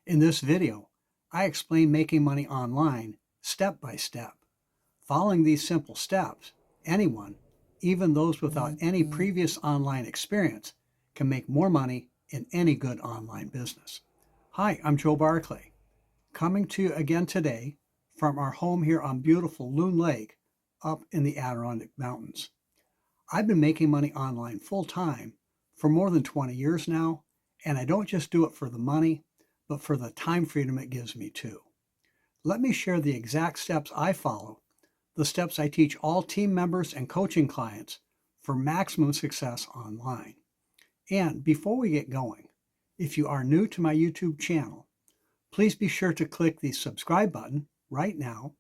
In this video, I explain making money online step by step. Following these simple steps, anyone, even those without any previous online experience, can make more money in any good online business. Hi, I'm Joe Barclay, coming to you again today from our home here on beautiful Loon Lake up in the Adirondack Mountains. I've been making money online full-time for more than 20 years now, and I don't just do it for the money, but for the time freedom it gives me too. Let me share the exact steps I follow, the steps I teach all team members and coaching clients for maximum success online. And before we get going, if you are new to my YouTube channel, please be sure to click the subscribe button right now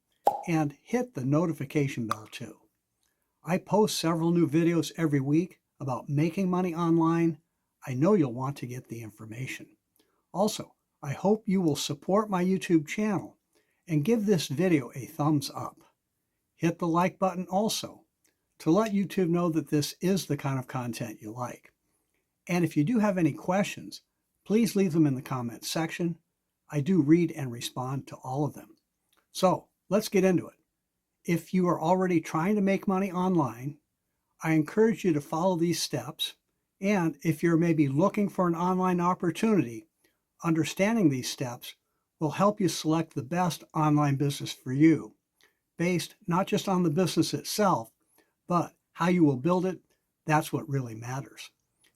and hit the notification bell too. I post several new videos every week about making money online. I know you'll want to get the information. Also, I hope you will support my YouTube channel and give this video a thumbs up. Hit the like button also to let YouTube know that this is the kind of content you like. And if you do have any questions, please leave them in the comments section. I do read and respond to all of them. So let's get into it. If you are already trying to make money online, I encourage you to follow these steps. And if you're maybe looking for an online opportunity, understanding these steps will help you select the best online business for you, based not just on the business itself, but how you will build it. That's what really matters.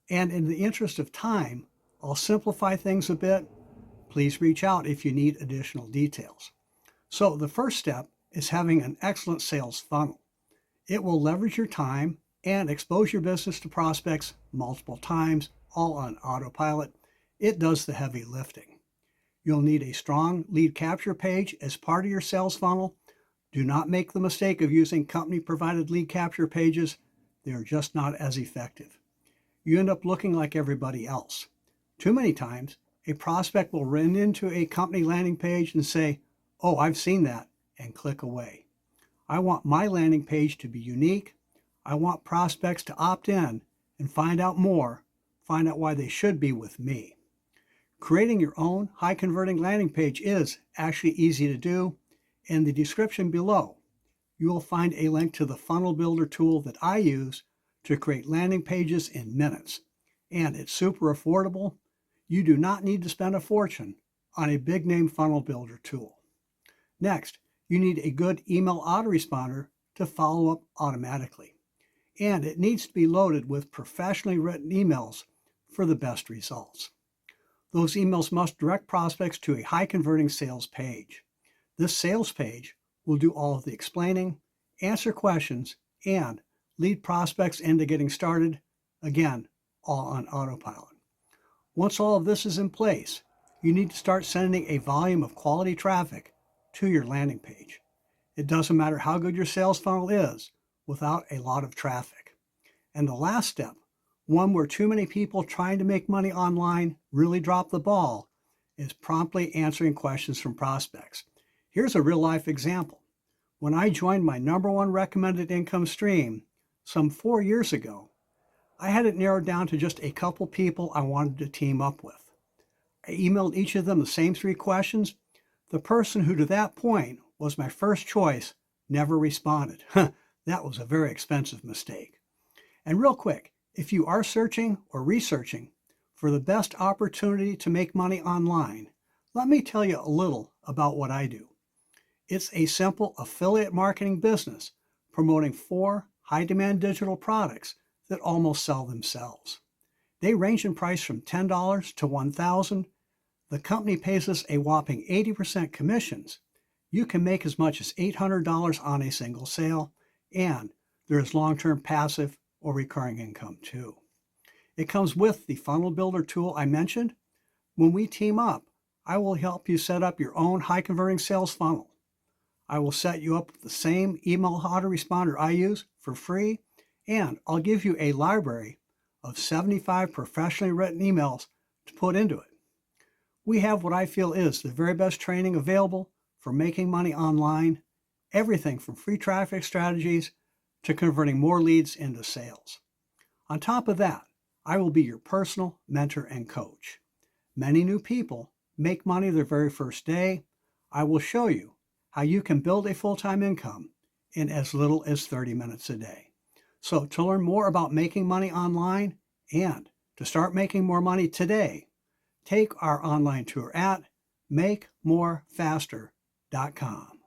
And in the interest of time, I'll simplify things a bit. Please reach out if you need additional details. So the first step is having an excellent sales funnel. It will leverage your time and expose your business to prospects multiple times, all on autopilot. It does the heavy lifting. You'll need a strong lead capture page as part of your sales funnel. Do not make the mistake of using company-provided lead capture pages. They are just not as effective. You end up looking like everybody else. Too many times, a prospect will run into a company landing page and say, "Oh, I've seen that," and click away. I want my landing page to be unique. I want prospects to opt in and find out more, find out why they should be with me. Creating your own high-converting landing page is actually easy to do. In the description below, you will find a link to the funnel builder tool that I use to create landing pages in minutes. And it's super affordable. You do not need to spend a fortune on a big-name funnel builder tool. Next, you need a good email autoresponder to follow up automatically. And it needs to be loaded with professionally written emails for the best results. Those emails must direct prospects to a high-converting sales page. This sales page will do all of the explaining, answer questions, and lead prospects into getting started, again, all on autopilot. Once all of this is in place, you need to start sending a volume of quality traffic to your landing page. It doesn't matter how good your sales funnel is without a lot of traffic. And the last step, one where too many people trying to make money online really drop the ball, is promptly answering questions from prospects. Here's a real-life example. When I joined my #1 recommended income stream some 4 years ago, I had it narrowed down to just a couple people I wanted to team up with. I emailed each of them the same 3 questions. The person who to that point was my first choice never responded. That was a very expensive mistake. And real quick, if you are searching or researching for the best opportunity to make money online, let me tell you a little about what I do. It's a simple affiliate marketing business promoting 4 high-demand digital products that almost sell themselves. They range in price from $10 to $1,000. The company pays us a whopping 80% commissions. You can make as much as $800 on a single sale, and there is long-term passive or recurring income too. It comes with the funnel builder tool I mentioned. When we team up, I will help you set up your own high-converting sales funnel. I will set you up with the same email autoresponder I use for free, and I'll give you a library of 75 professionally written emails to put into it. We have what I feel is the very best training available for making money online, everything from free traffic strategies to converting more leads into sales. On top of that, I will be your personal mentor and coach. Many new people make money their very first day, I will show you how you can build a full-time income in as little as 30 minutes a day. So to learn more about making money online and to start making more money today, take our online tour at makemorefaster.com.